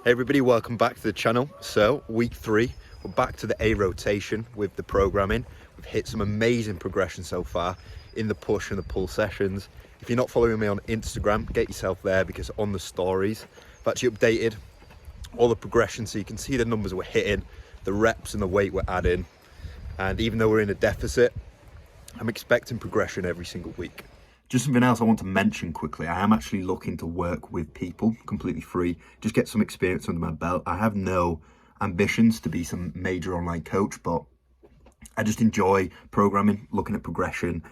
Hey everybody, welcome back to the channel. So week 3, we're back to the A rotation with the programming. We've hit some amazing progression so far in the push and the pull sessions. If you're not following me on Instagram, get yourself there, because on the stories I've actually updated all the progression so you can see the numbers we're hitting, the reps and the weight we're adding. And even though we're in a deficit, I'm expecting progression every single week. Just something else I want to mention quickly. I am actually looking to work with people completely free, just get some experience under my belt. I have no ambitions to be some major online coach, but I just enjoy programming, looking at progression,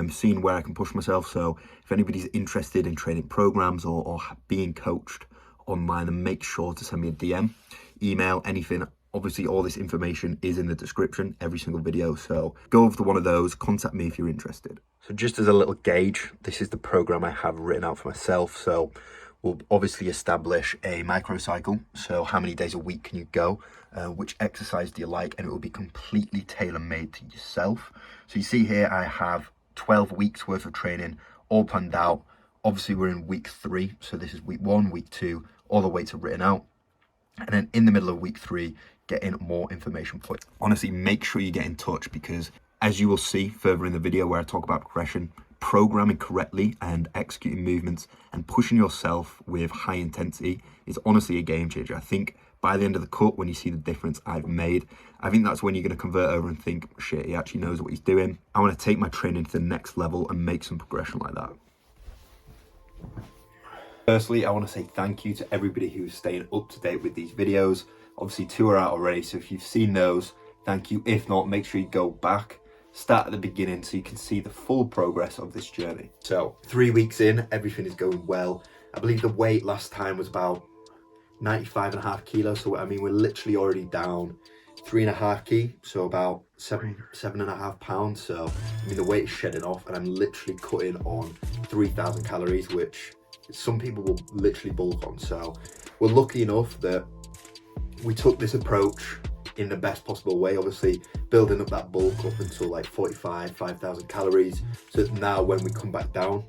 seeing where I can push myself. So if anybody's interested in training programs or being coached online, then make sure to send me a DM, email, anything. Obviously, all this information is in the description, every single video. So go over to one of those, contact me if you're interested. So just as a little gauge, this is the program I have written out for myself. So we'll obviously establish a macrocycle. So how many days a week can you go? Which exercise do you like? And it will be completely tailor-made to yourself. So you see here, I have 12 weeks worth of training, all planned out. Obviously, we're in week 3. So this is week 1, week 2, all the weights are written out. And then in the middle of week 3, getting more information for you. Honestly, make sure you get in touch, because as you will see further in the video where I talk about progression, programming correctly and executing movements and pushing yourself with high intensity is honestly a game changer. I think by the end of the cut, when you see the difference I've made, I think that's when you're going to convert over and think, shit, he actually knows what he's doing. I want to take my training to the next level and make some progression like that. Firstly, I want to say thank you to everybody who's staying up to date with these videos. Obviously 2 are out already, so if you've seen those, thank you. If not, make sure you go back, start at the beginning so you can see the full progress of this journey. So 3 weeks in, everything is going well. I believe the weight last time was about 95.5 kilos. So I mean, we're literally already down 3.5 kg, so about 7.5 pounds. So I mean, the weight is shedding off, and I'm literally cutting on 3,000 calories, which some people will literally bulk on. So we're lucky enough that we took this approach in the best possible way, obviously building up that bulk up until like 5,000 calories. So that now when we come back down,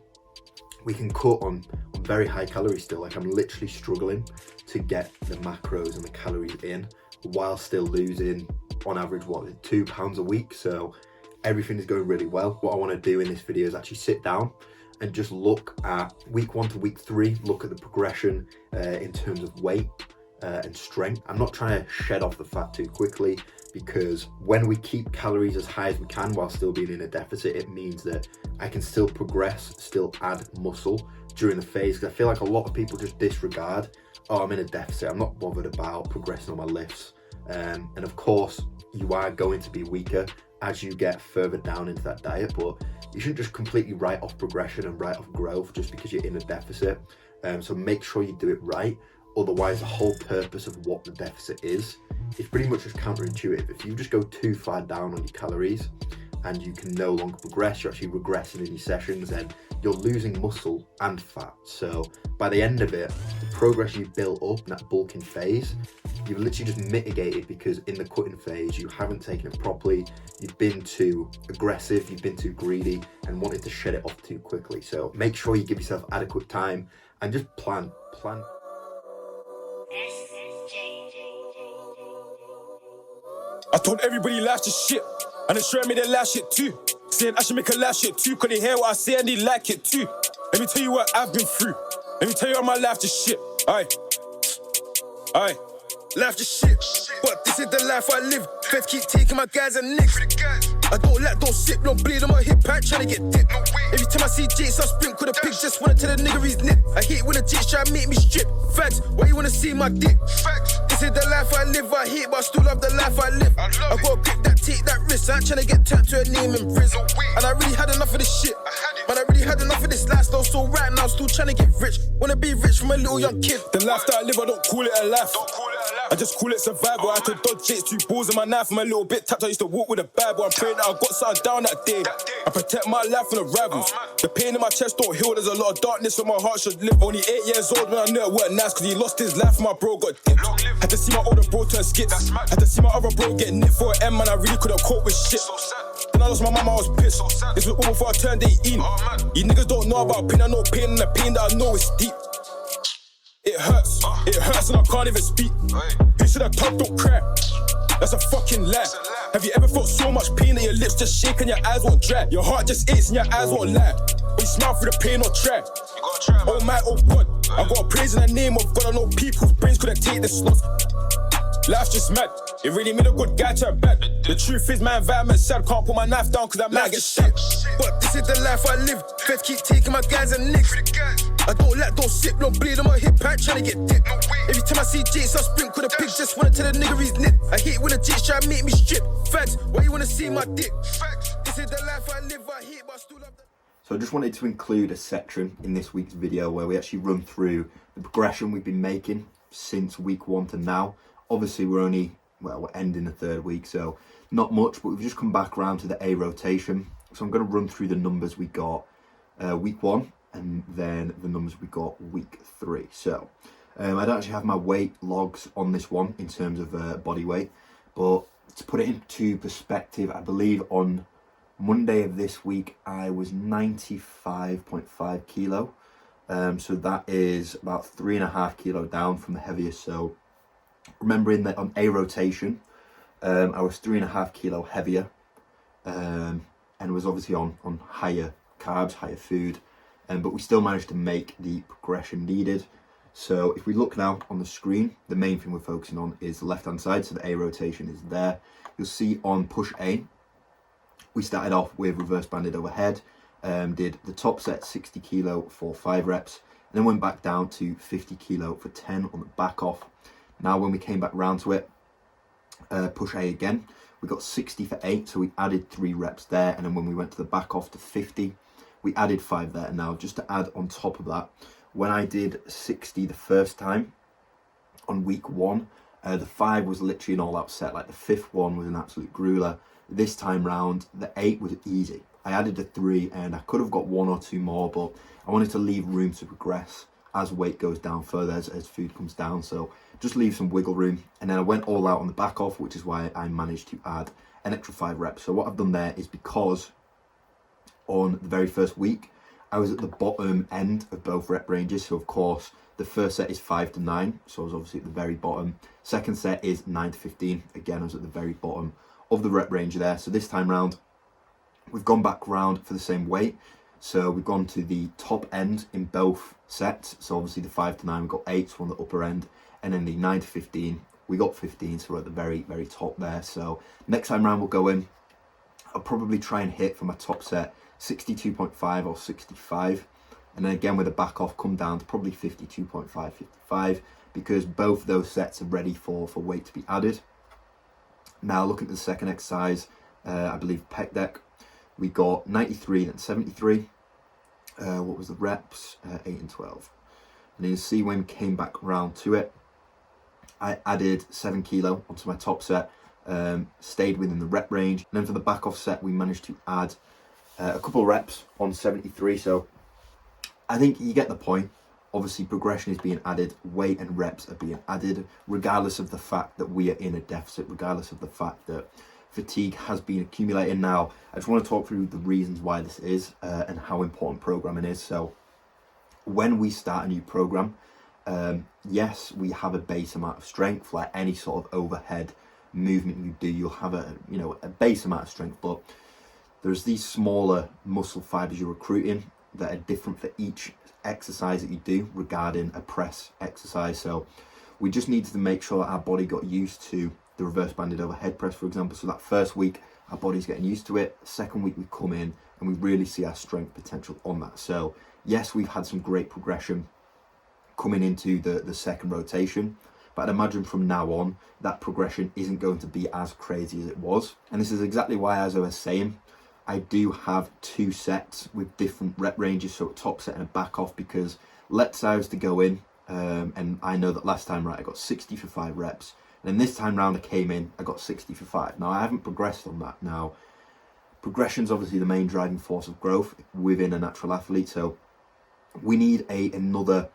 we can cut on very high calories still. Like, I'm literally struggling to get the macros and the calories in while still losing on average, 2 pounds a week. So everything is going really well. What I want to do in this video is actually sit down and just look at week 1 to week 3, look at the progression in terms of weight and strength. I'm not trying to shed off the fat too quickly, because when we keep calories as high as we can while still being in a deficit, it means that I can still progress, still add muscle during the phase. Because I feel like a lot of people just disregard, oh, I'm in a deficit, I'm not bothered about progressing on my lifts. And of course, you are going to be weaker as you get further down into that diet, but you shouldn't just completely write off progression and write off growth just because you're in a deficit. So make sure you do it right. Otherwise, the whole purpose of what the deficit is pretty much just counterintuitive. If you just go too far down on your calories and you can no longer progress, you're actually regressing in your sessions, and you're losing muscle and fat. So by the end of it, the progress you built up in that bulking phase, you've literally just mitigated, because in the cutting phase, you haven't taken it properly. You've been too aggressive, you've been too greedy, and wanted to shed it off too quickly. So make sure you give yourself adequate time and just plan. I told everybody life's just shit, and it's showing me they laugh shit too. Saying I should make a laugh shit too, cause they hear what I say and they like it too. Let me tell you what I've been through. Let me tell you all my life just shit. Aye. Life just shit, but this is the life I live. Feds keep taking my guys and nicks. I don't lack, don't sip, don't bleed on my hip pack, tryna get dipped. Every time I see Jace, I sprint with a pigs, just wanna tell the nigga he's nip. I hate when a Jace try to make me strip. Facts, why you wanna see my dick? Facts, this is the life I live, I hate, but I still love the life I live. I gotta grip that, take that risk, I ain't tryna get turned to a name and prison. And I really had enough of this shit. Man, I really had enough of this lifestyle, so right now, still tryna get rich. Wanna be rich from a little young kid. The life that I live, I don't call it a life. I just call it survival. I had to dodge Jake's 2 balls in my knife. I'm a little bit tapped. I used to walk with a Bible. I'm praying that I got something down that day. I protect my life from the rivals. The pain in my chest don't heal. There's a lot of darkness where my heart should live. Only 8 years old when I knew it weren't nice, cause he lost his life. My bro got dipped. Had to see my older bro turn skits. Had to see my other bro get nicked for an M, man. I really couldn't cope with shit. Then I lost my mum, I was pissed. This was all before I turned 18. You niggas don't know about pain. I know pain, and the pain that I know is deep. It hurts and I can't even speak. Who should I tell, don't cry? That's a fucking lie. Have you ever felt so much pain that your lips just shake and your eyes won't dry? Your heart just aches and your eyes won't lie. When you smile through the pain or try. Oh my, oh God, I got a praise in the name of God. I know people's brains couldn't take this loss. Life's just mad. It really made a good guy turn bad. The truth is my environment's sad. Can't put my knife down cause I might get shit. But this is the life I live. Feds keep taking my guys and nicks. I don't sip, don't bleed on my hip pack trying to get dick. Every time I see Jakes I sprint with a pig. Just wanna tell the nigga he's nip. I hate when the Jakes try to make me strip. Facts, why you wanna see my dick? Facts, this is the life I live. I hate but I still love that. So I just wanted to include a section in this week's video where we actually run through the progression we've been making since week 1 to now. Obviously we're ending the 3rd week, so not much, but we've just come back around to the A rotation. So I'm going to run through the numbers we got week 1 and then the numbers we got week 3. So I don't actually have my weight logs on this one in terms of body weight, but to put it into perspective, I believe on Monday of this week I was 95.5 kilo. So that is about 3.5 kilo down from the heaviest. So remembering that on A rotation, I was 3.5 kilo heavier, and was obviously on higher carbs, higher food, but we still managed to make the progression needed. So if we look now on the screen, the main thing we're focusing on is the left hand side, so the A rotation is there. You'll see on push A, we started off with reverse banded overhead, did the top set 60 kilo for 5 reps, and then went back down to 50 kilo for 10 on the back off. Now when we came back round to it, push A again, we got 60 for 8, so we added 3 reps there, and then when we went to the back off to 50, we added 5 there. Now just to add on top of that, when I did 60 the first time on week 1, the 5 was literally an all-out set. Like the 5th one was an absolute grueler. This time round, the 8 was easy. I added a 3 and I could have got 1 or 2 more, but I wanted to leave room to progress as weight goes down further, as food comes down. So just leave some wiggle room. And then I went all out on the back off, which is why I managed to add an extra 5 reps. So what I've done there is because on the very first week, I was at the bottom end of both rep ranges. So of course, the first set is 5 to 9. So I was obviously at the very bottom. Second set is 9 to 15. Again, I was at the very bottom of the rep range there. So this time round, we've gone back round for the same weight. So we've gone to the top end in both sets. So obviously the 5 to 9, we got 8, so on the upper end. And then the 9 to 15, we got 15, so we're at the very, very top there. So next time round we'll go in, I'll probably try and hit for my top set 62.5 or 65. And then again with the back off, come down to probably 52.5, 55, because both those sets are ready for weight to be added. Now looking at the second exercise, I believe pec deck, we got 93 and 73. What was the reps? 8 and 12. And you see when we came back round to it, I added 7 kilo onto my top set, stayed within the rep range. And then for the back off set, we managed to add a couple of reps on 73. So I think you get the point. Obviously progression is being added, weight and reps are being added, regardless of the fact that we are in a deficit, regardless of the fact that fatigue has been accumulating. Now, I just want to talk through the reasons why this is and how important programming is. So when we start a new program, yes, we have a base amount of strength. Like any sort of overhead movement you do, you'll have a base amount of strength, but there's these smaller muscle fibers you're recruiting that are different for each exercise that you do regarding a press exercise. So we just needed to make sure that our body got used to the reverse banded overhead press, for example. So that first week, our body's getting used to it. Second week, we come in and we really see our strength potential on that. So yes, we've had some great progression coming into the second rotation, but I'd imagine from now on, that progression isn't going to be as crazy as it was. And this is exactly why, as I was saying, I do have 2 sets with different rep ranges, so a top set and a back off, because let's say I was to go in, and I know that last time, right, I got 60 for 5 reps. And then this time round I came in, I got 60 for 5. Now I haven't progressed on that. Now, progression's obviously the main driving force of growth within a natural athlete. So we need another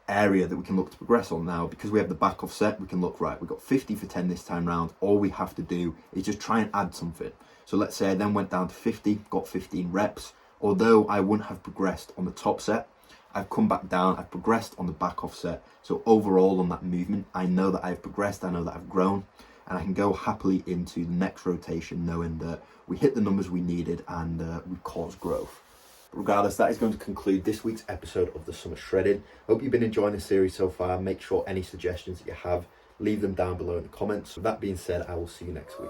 area that we can look to progress on now, because we have the back off set. We can look, right, we got 50 for 10 this time round. All we have to do is just try and add something. So let's say I then went down to 50, got 15 reps. Although I wouldn't have progressed on the top set, I've come back down, I've progressed on the back offset. So overall on that movement, I know that I've progressed, I know that I've grown, and I can go happily into the next rotation knowing that we hit the numbers we needed and we caused growth. But regardless, that is going to conclude this week's episode of the Summer Shredding. Hope you've been enjoying the series so far. Make sure any suggestions that you have, leave them down below in the comments. With that being said, I will see you next week.